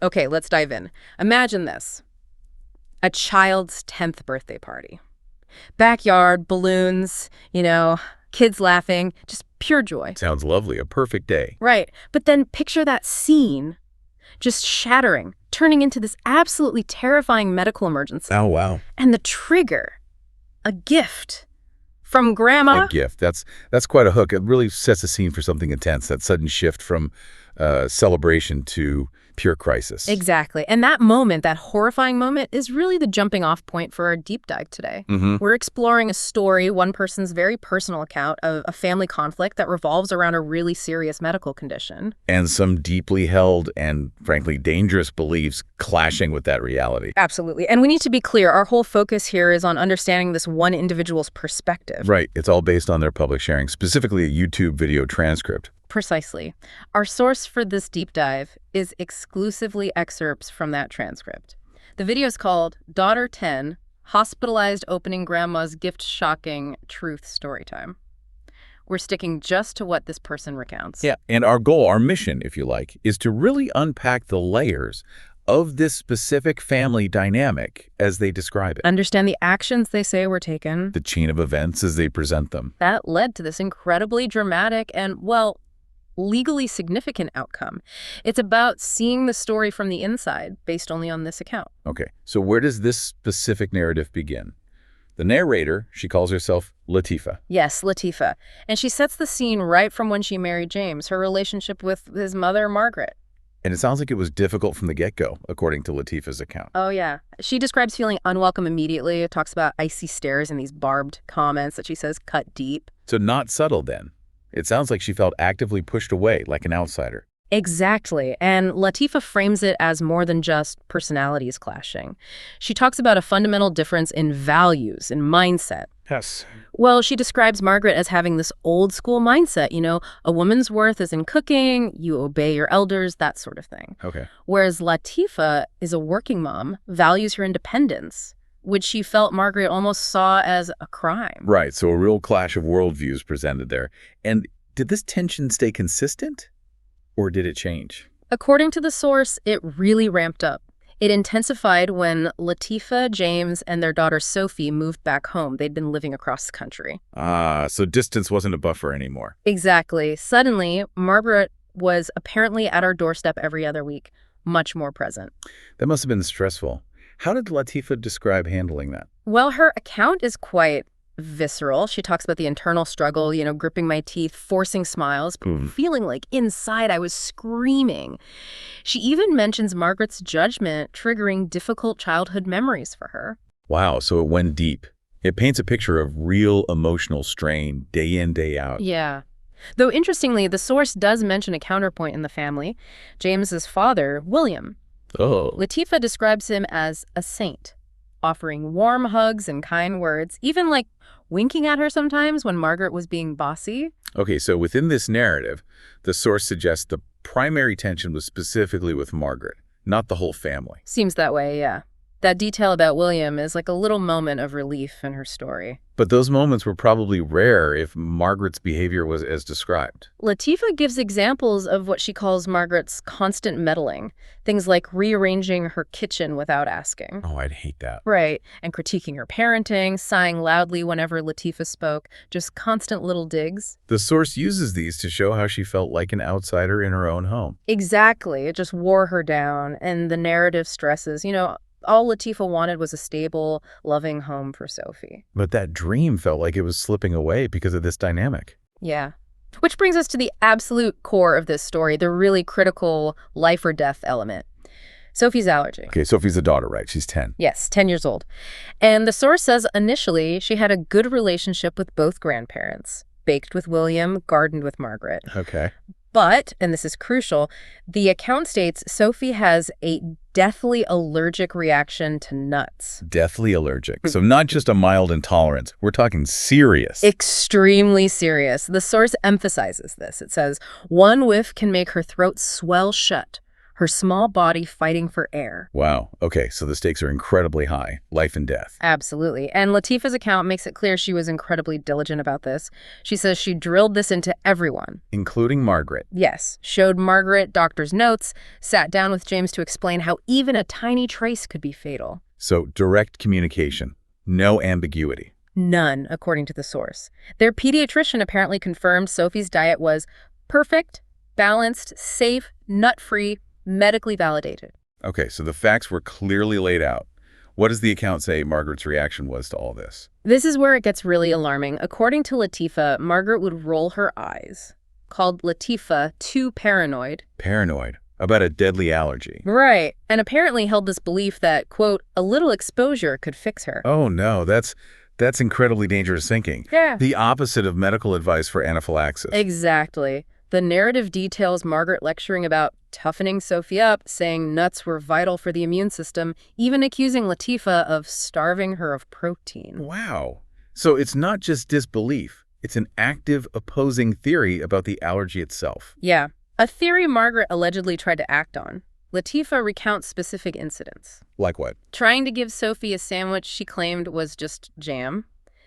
Okay, let's dive in. Imagine this. A child's 10th birthday party. Backyard, balloons, kids laughing, just pure joy. Sounds lovely. A perfect day. Right. But then picture that scene just shattering, turning into this absolutely terrifying medical emergency. Oh, wow. And the trigger, a gift from grandma. A gift. That's quite a hook. It really sets the scene for something intense, that sudden shift from celebration to pure crisis. Exactly. And that moment, that horrifying moment, is really the jumping off point for our deep dive today. We're exploring a story, one person's very personal account of a family conflict that revolves around a really serious medical condition. And some deeply held and, frankly, dangerous beliefs clashing with that reality. Absolutely. And we need to be clear, our whole focus here is on understanding this one individual's perspective. Right. It's all based on their public sharing, specifically a YouTube video transcript. Precisely. Our source for this deep dive is exclusively excerpts from that transcript. The video is called Daughter 10, Hospitalized Opening Grandma's Gift-Shocking Truth Storytime. We're sticking just to what this person recounts. Yeah, and our goal, our mission, if you like, is to really unpack the layers of this specific family dynamic as they describe it. Understand the actions they say were taken. The chain of events as they present them. That led to this incredibly dramatic and, well, legally significant outcome. It's about seeing the story from the inside, based only on this account. Okay, so where does this specific narrative begin? The narrator, she calls herself Latifah. Yes, Latifah. And she sets the scene right from when she married James, her relationship with his mother, Margaret. And it sounds like it was difficult from the get-go, according to Latifah's account. Oh, yeah. She describes feeling unwelcome immediately. It talks about icy stares and these barbed comments that she says cut deep. So not subtle, then. It sounds like she felt actively pushed away, like an outsider. Exactly. And Latifah frames it as more than just personalities clashing. She talks about a fundamental difference in values and mindset. Yes. Well, she describes Margaret as having this old school mindset, a woman's worth is in cooking, you obey your elders, that sort of thing. Okay. Whereas Latifah is a working mom, values her independence, which she felt Margaret almost saw as a crime. Right, so a real clash of worldviews presented there. And did this tension stay consistent, or did it change? According to the source, it really ramped up. It intensified when Latifah, James, and their daughter Sophie moved back home. They'd been living across the country. Ah, so distance wasn't a buffer anymore. Exactly. Suddenly, Margaret was apparently at our doorstep every other week, much more present. That must have been stressful. How did Latifah describe handling that? Well, her account is quite visceral. She talks about the internal struggle, gripping my teeth, forcing smiles, feeling like inside I was screaming. She even mentions Margaret's judgment triggering difficult childhood memories for her. Wow, so it went deep. It paints a picture of real emotional strain day in, day out. Yeah. Though interestingly, the source does mention a counterpoint in the family, James's father, William. Oh. Latifah describes him as a saint, offering warm hugs and kind words, even like winking at her sometimes when Margaret was being bossy. Okay, so within this narrative, the source suggests the primary tension was specifically with Margaret, not the whole family. Seems that way, yeah. That detail about William is like a little moment of relief in her story. But those moments were probably rare if Margaret's behavior was as described. Latifah gives examples of what she calls Margaret's constant meddling, things like rearranging her kitchen without asking. Oh, I'd hate that. Right, and critiquing her parenting, sighing loudly whenever Latifah spoke, just constant little digs. The source uses these to show how she felt like an outsider in her own home. Exactly, it just wore her down, and the narrative stresses, all Latifah wanted was a stable, loving home for Sophie. But that dream felt like it was slipping away because of this dynamic. Yeah. Which brings us to the absolute core of this story, the really critical life or death element. Sophie's allergy. Okay, Sophie's a daughter, right? She's 10. Yes, 10 years old. And the source says initially she had a good relationship with both grandparents. Baked with William, gardened with Margaret. Okay. But, and this is crucial, the account states Sophie has a deathly allergic reaction to nuts. Deathly allergic. So not just a mild intolerance. We're talking serious. Extremely serious. The source emphasizes this. It says, one whiff can make her throat swell shut, her small body fighting for air. Wow. Okay, so the stakes are incredibly high. Life and death. Absolutely. And Latifah's account makes it clear she was incredibly diligent about this. She says she drilled this into everyone. Including Margaret. Yes. Showed Margaret doctor's notes, sat down with James to explain how even a tiny trace could be fatal. So direct communication. No ambiguity. None, according to the source. Their pediatrician apparently confirmed Sophie's diet was perfect, balanced, safe, nut-free, medically validated. Okay, so the facts were clearly laid out. What does the account say Margaret's reaction was to all this? This is where it gets really alarming. According to Latifah, Margaret would roll her eyes. Called Latifah too paranoid. Paranoid. About a deadly allergy. Right. And apparently held this belief that, quote, a little exposure could fix her. Oh no, that's incredibly dangerous thinking. Yeah. The opposite of medical advice for anaphylaxis. Exactly. The narrative details Margaret lecturing about toughening Sophie up, saying nuts were vital for the immune system, even accusing Latifah of starving her of protein. Wow. So it's not just disbelief. It's an active opposing theory about the allergy itself. Yeah. A theory Margaret allegedly tried to act on. Latifah recounts specific incidents. Like what? Trying to give Sophie a sandwich she claimed was just jam.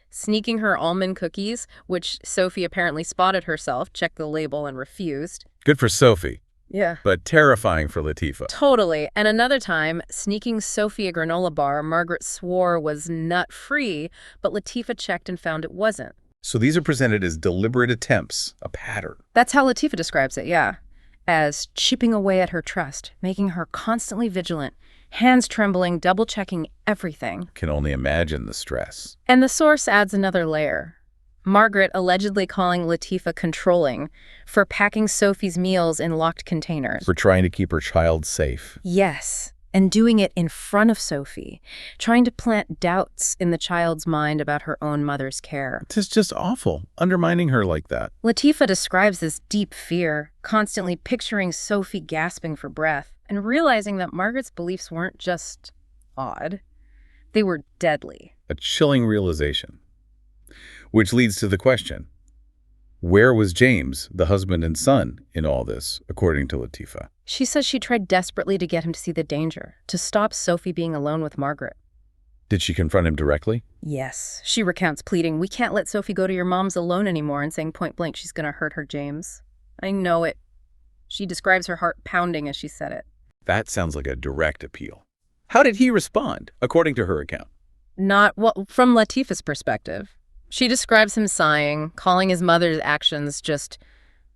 Sneaking her almond cookies, which Sophie apparently spotted herself, checked the label, and refused. Good for Sophie, Yeah. but terrifying for Latifah. Totally. And another time, sneaking Sophie a granola bar Margaret swore was nut-free, but Latifah checked and found it wasn't. So these are presented as deliberate attempts, a pattern. That's how Latifah describes it, yeah. As chipping away at her trust, making her constantly vigilant, hands trembling, double-checking everything. Can only imagine the stress. And the source adds another layer. Margaret allegedly calling Latifah controlling for packing Sophie's meals in locked containers. For trying to keep her child safe. Yes, and doing it in front of Sophie, trying to plant doubts in the child's mind about her own mother's care. It's just awful, undermining her like that. Latifah describes this deep fear, constantly picturing Sophie gasping for breath, and realizing that Margaret's beliefs weren't just odd, they were deadly. A chilling realization. Which leads to the question, where was James, the husband and son, in all this, according to Latifah? She says she tried desperately to get him to see the danger, to stop Sophie being alone with Margaret. Did she confront him directly? Yes. She recounts pleading, "We can't let Sophie go to your mom's alone anymore," and saying point blank she's going to hurt her, James. I know it. She describes her heart pounding as she said it. That sounds like a direct appeal. How did he respond, according to her account? Not, well, from Latifah's perspective. She describes him sighing, calling his mother's actions just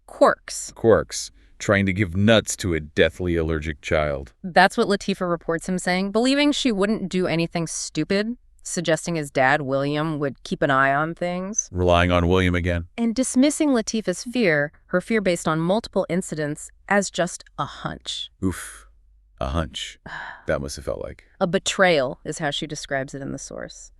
quirks. Quirks, trying to give nuts to a deathly allergic child. That's what Latifah reports him saying, believing she wouldn't do anything stupid, suggesting his dad, William, would keep an eye on things. Relying on William again. And dismissing Latifah's fear, her fear based on multiple incidents, as just a hunch. Oof. A hunch. That must have felt like. A betrayal is how she describes it in the source.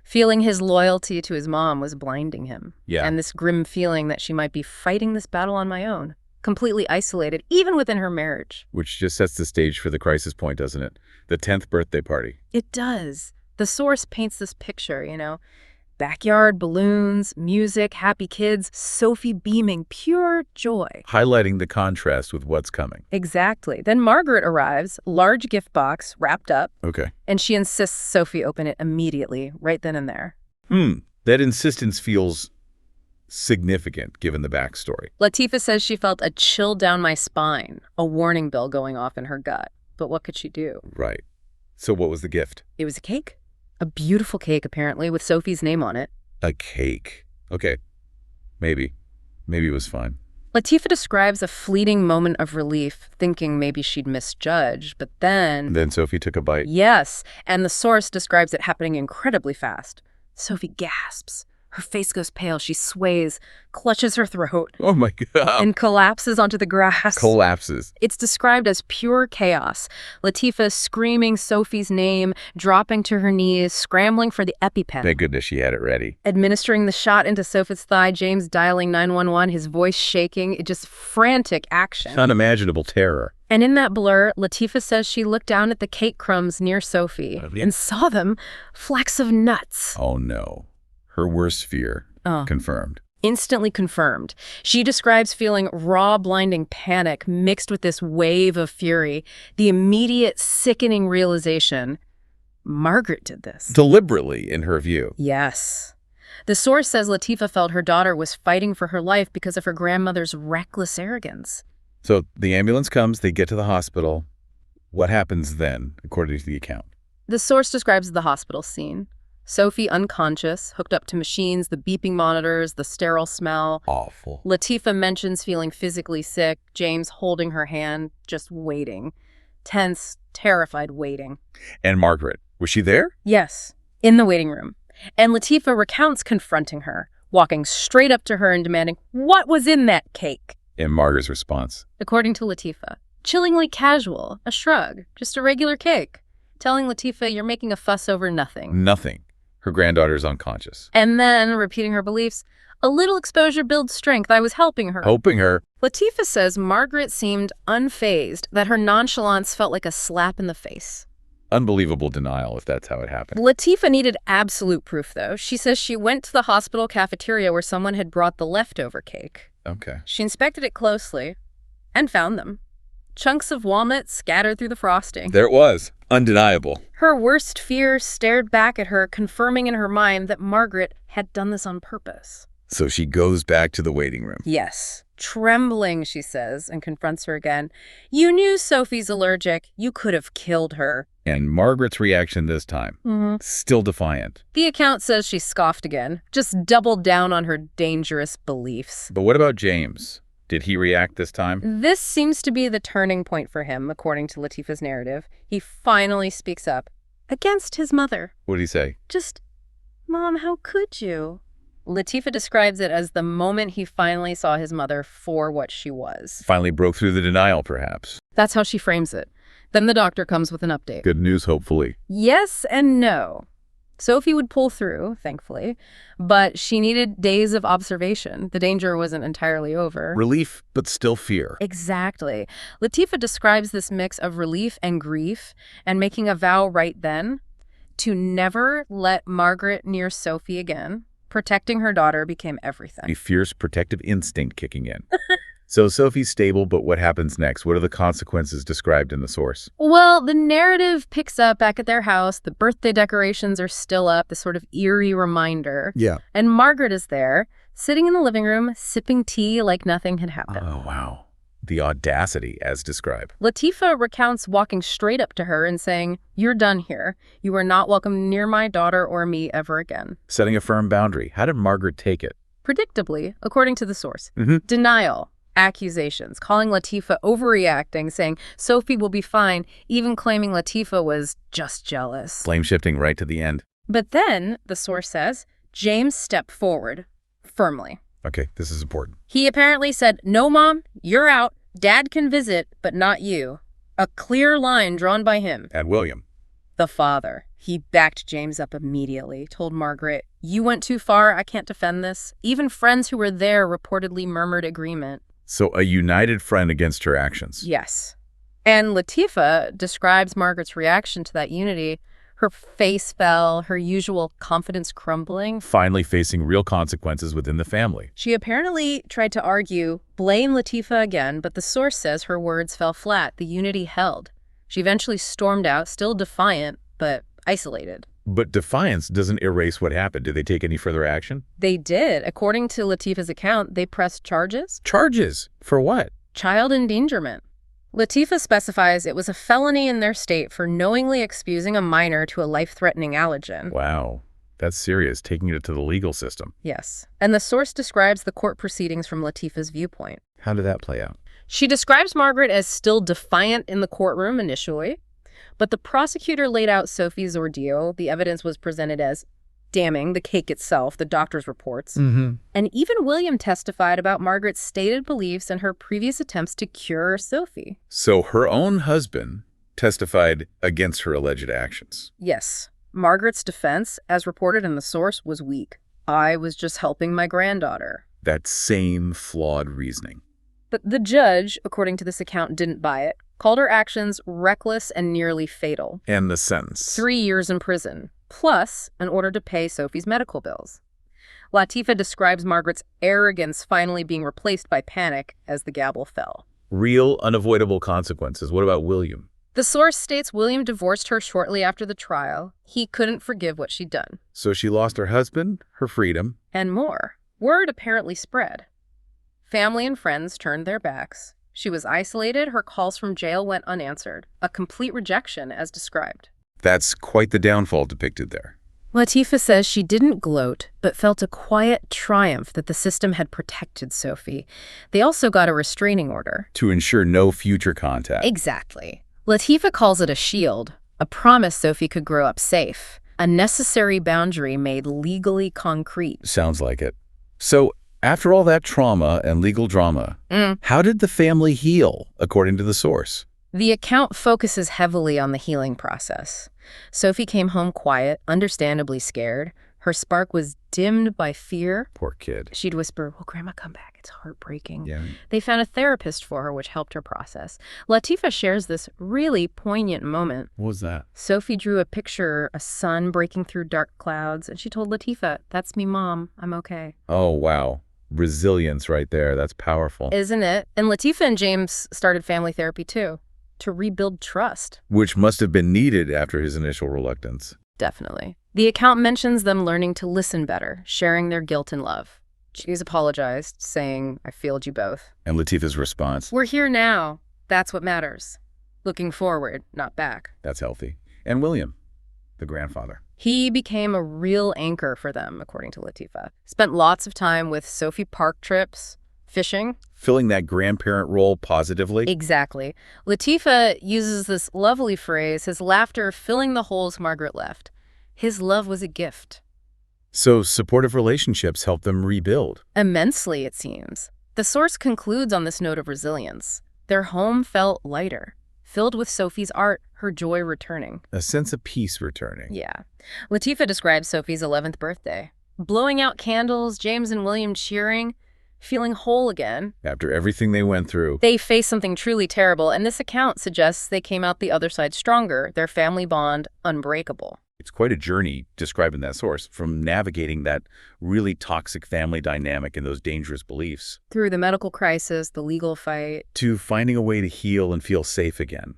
Feeling his loyalty to his mom was blinding him. Yeah. And this grim feeling that she might be fighting this battle on my own, completely isolated, even within her marriage. Which just sets the stage for the crisis point, doesn't it? The 10th birthday party. It does. The source paints this picture, backyard, balloons, music, happy kids, Sophie beaming pure joy. Highlighting the contrast with what's coming. Exactly. Then Margaret arrives, large gift box, wrapped up. Okay. And she insists Sophie open it immediately, right then and there. That insistence feels significant, given the backstory. Latifah says she felt a chill down my spine, a warning bell going off in her gut. But what could she do? Right. So what was the gift? It was a cake. A beautiful cake, apparently, with Sophie's name on it. A cake. Okay. Maybe. Maybe it was fine. Latifah describes a fleeting moment of relief, thinking maybe she'd misjudged, but then... Then Sophie took a bite. Yes, and the source describes it happening incredibly fast. Sophie gasps. Her face goes pale. She sways, clutches her throat, Oh my God. and collapses onto the grass. Collapses. It's described as pure chaos. Latifah screaming Sophie's name, dropping to her knees, scrambling for the EpiPen. Thank goodness she had it ready. Administering the shot into Sophie's thigh, James dialing 911, his voice shaking, just frantic action. Unimaginable terror. And in that blur, Latifah says she looked down at the cake crumbs near Sophie and saw them, flecks of nuts. Oh no. Her worst fear confirmed. Instantly confirmed. She describes feeling raw, blinding panic mixed with this wave of fury, the immediate, sickening realization Margaret did this. Deliberately, in her view. Yes. The source says Latifah felt her daughter was fighting for her life because of her grandmother's reckless arrogance. So the ambulance comes, they get to the hospital. What happens then, according to the account? The source describes the hospital scene. Sophie unconscious, hooked up to machines, the beeping monitors, the sterile smell. Awful. Latifah mentions feeling physically sick, James holding her hand, just waiting. Tense, terrified waiting. And Margaret, was she there? Yes, in the waiting room. And Latifah recounts confronting her, walking straight up to her and demanding, "What was in that cake?" And Margaret's response? According to Latifah, chillingly casual, a shrug, just a regular cake. Telling Latifah, "You're making a fuss over nothing." Nothing. Her granddaughter's unconscious. And then, repeating her beliefs, "A little exposure builds strength. I was helping her." Hoping her. Latifah says Margaret seemed unfazed, that her nonchalance felt like a slap in the face. Unbelievable denial, if that's how it happened. Latifah needed absolute proof, though. She says she went to the hospital cafeteria where someone had brought the leftover cake. Okay. She inspected it closely and found them. Chunks of walnut scattered through the frosting. There it was. Undeniable. Her worst fear stared back at her, confirming in her mind that Margaret had done this on purpose. So she goes back to the waiting room. Yes. Trembling, she says, and confronts her again. "You knew Sophie's allergic. You could have killed her." And Margaret's reaction this time, still defiant. The account says she scoffed again, just doubled down on her dangerous beliefs. But what about James? Did he react this time? This seems to be the turning point for him, according to Latifah's narrative. He finally speaks up against his mother. What did he say? Just, "Mom, how could you?" Latifah describes it as the moment he finally saw his mother for what she was. Finally broke through the denial, perhaps. That's how she frames it. Then the doctor comes with an update. Good news, hopefully. Yes and no. Sophie would pull through, thankfully, but she needed days of observation. The danger wasn't entirely over. Relief, but still fear. Exactly. Latifah describes this mix of relief and grief and making a vow right then to never let Margaret near Sophie again. Protecting her daughter became everything. A fierce protective instinct kicking in. So Sophie's stable, but what happens next? What are the consequences described in the source? Well, the narrative picks up back at their house. The birthday decorations are still up, this sort of eerie reminder. Yeah. And Margaret is there, sitting in the living room, sipping tea like nothing had happened. Oh, wow. The audacity, as described. Latifah recounts walking straight up to her and saying, "You're done here. You are not welcome near my daughter or me ever again." Setting a firm boundary. How did Margaret take it? Predictably, according to the source, denial, accusations, calling Latifah overreacting, saying Sophie will be fine, even claiming Latifah was just jealous. Blame shifting right to the end. But then, the source says, James stepped forward, firmly. Okay, this is important. He apparently said, "No, Mom, you're out. Dad can visit, but not you." A clear line drawn by him. And William. The father. He backed James up immediately, told Margaret, "You went too far. I can't defend this." Even friends who were there reportedly murmured agreement. So a united friend against her actions. Yes. And Latifah describes Margaret's reaction to that unity. Her face fell, her usual confidence crumbling. Finally facing real consequences within the family. She apparently tried to argue, blame Latifah again, but the source says her words fell flat. The unity held. She eventually stormed out, still defiant, but isolated. But defiance doesn't erase what happened. Did they take any further action? They did. According to Latifah's account, they pressed charges. Charges? For what? Child endangerment. Latifah specifies it was a felony in their state for knowingly exposing a minor to a life-threatening allergen. Wow. That's serious, taking it to the legal system. Yes. And the source describes the court proceedings from Latifah's viewpoint. How did that play out? She describes Margaret as still defiant in the courtroom initially, but the prosecutor laid out Sophie's ordeal. The evidence was presented as damning, the cake itself, the doctor's reports. And even William testified about Margaret's stated beliefs and her previous attempts to cure Sophie. So her own husband testified against her alleged actions. Yes. Margaret's defense, as reported in the source, was weak. "I was just helping my granddaughter." That same flawed reasoning. But the judge, according to this account, didn't buy it, called her actions reckless and nearly fatal. And the sentence. 3 years in prison, plus an order to pay Sophie's medical bills. Latifah describes Margaret's arrogance finally being replaced by panic as the gavel fell. Real, unavoidable consequences. What about William? The source states William divorced her shortly after the trial. He couldn't forgive what she'd done. So she lost her husband, her freedom. And more. Word apparently spread. Family and friends turned their backs. She was isolated, her calls from jail went unanswered. A complete rejection as described. That's quite the downfall depicted there. Latifah says she didn't gloat, but felt a quiet triumph that the system had protected Sophie. They also got a restraining order. To ensure no future contact. Exactly. Latifah calls it a shield, a promise Sophie could grow up safe, a necessary boundary made legally concrete. Sounds like it. So, after all that trauma and legal drama, how did the family heal, according to the source? The account focuses heavily on the healing process. Sophie came home quiet, understandably scared. Her spark was dimmed by fear. Poor kid. She'd whisper, "Will Grandma come back? It's heartbreaking." Yeah. They found a therapist for her, which helped her process. Latifah shares this really poignant moment. What was that? Sophie drew a picture, a sun breaking through dark clouds, and she told Latifah, "That's me, Mom. I'm okay." Oh, wow. Resilience right there. That's powerful. Isn't it? And Latifah and James started family therapy too, to rebuild trust. Which must have been needed after his initial reluctance. Definitely. The account mentions them learning to listen better, sharing their guilt and love. She's apologized, saying, "I failed you both." And Latifah's response? "We're here now. That's what matters. Looking forward, not back." That's healthy. And William, the grandfather. He became a real anchor for them, according to Latifah. Spent lots of time with Sophie park trips, fishing. Filling that grandparent role positively? Exactly. Latifah uses this lovely phrase, his laughter filling the holes Margaret left. His love was a gift. So supportive relationships help them rebuild. Immensely, it seems. The source concludes on this note of resilience. Their home felt lighter, filled with Sophie's art, her joy returning. A sense of peace returning. Yeah. Latifah describes Sophie's 11th birthday. Blowing out candles, James and William cheering, feeling whole again. After everything they went through. They faced something truly terrible, and this account suggests they came out the other side stronger, their family bond unbreakable. It's quite a journey described in that source, from navigating that really toxic family dynamic and those dangerous beliefs. Through the medical crisis, the legal fight. To finding a way to heal and feel safe again.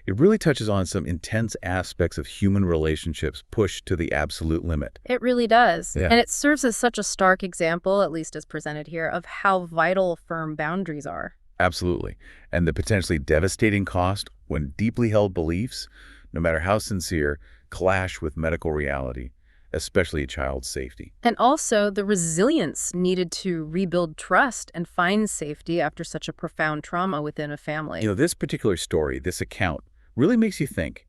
It really touches on some intense aspects of human relationships pushed to the absolute limit. It really does. Yeah. And it serves as such a stark example, at least as presented here, of how vital firm boundaries are. Absolutely. And the potentially devastating cost when deeply held beliefs, no matter how sincere, clash with medical reality, especially a child's safety. And also the resilience needed to rebuild trust and find safety after such a profound trauma within a family. This particular story, this account, really makes you think,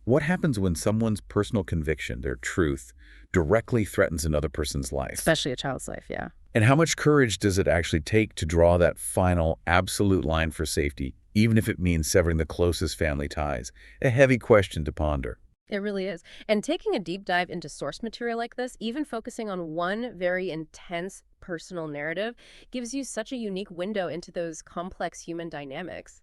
what happens when someone's personal conviction, their truth, directly threatens another person's life? Especially a child's life, yeah. And how much courage does it actually take to draw that final, absolute line for safety, even if it means severing the closest family ties? A heavy question to ponder. It really is. And taking a deep dive into source material like this, even focusing on one very intense personal narrative, gives you such a unique window into those complex human dynamics.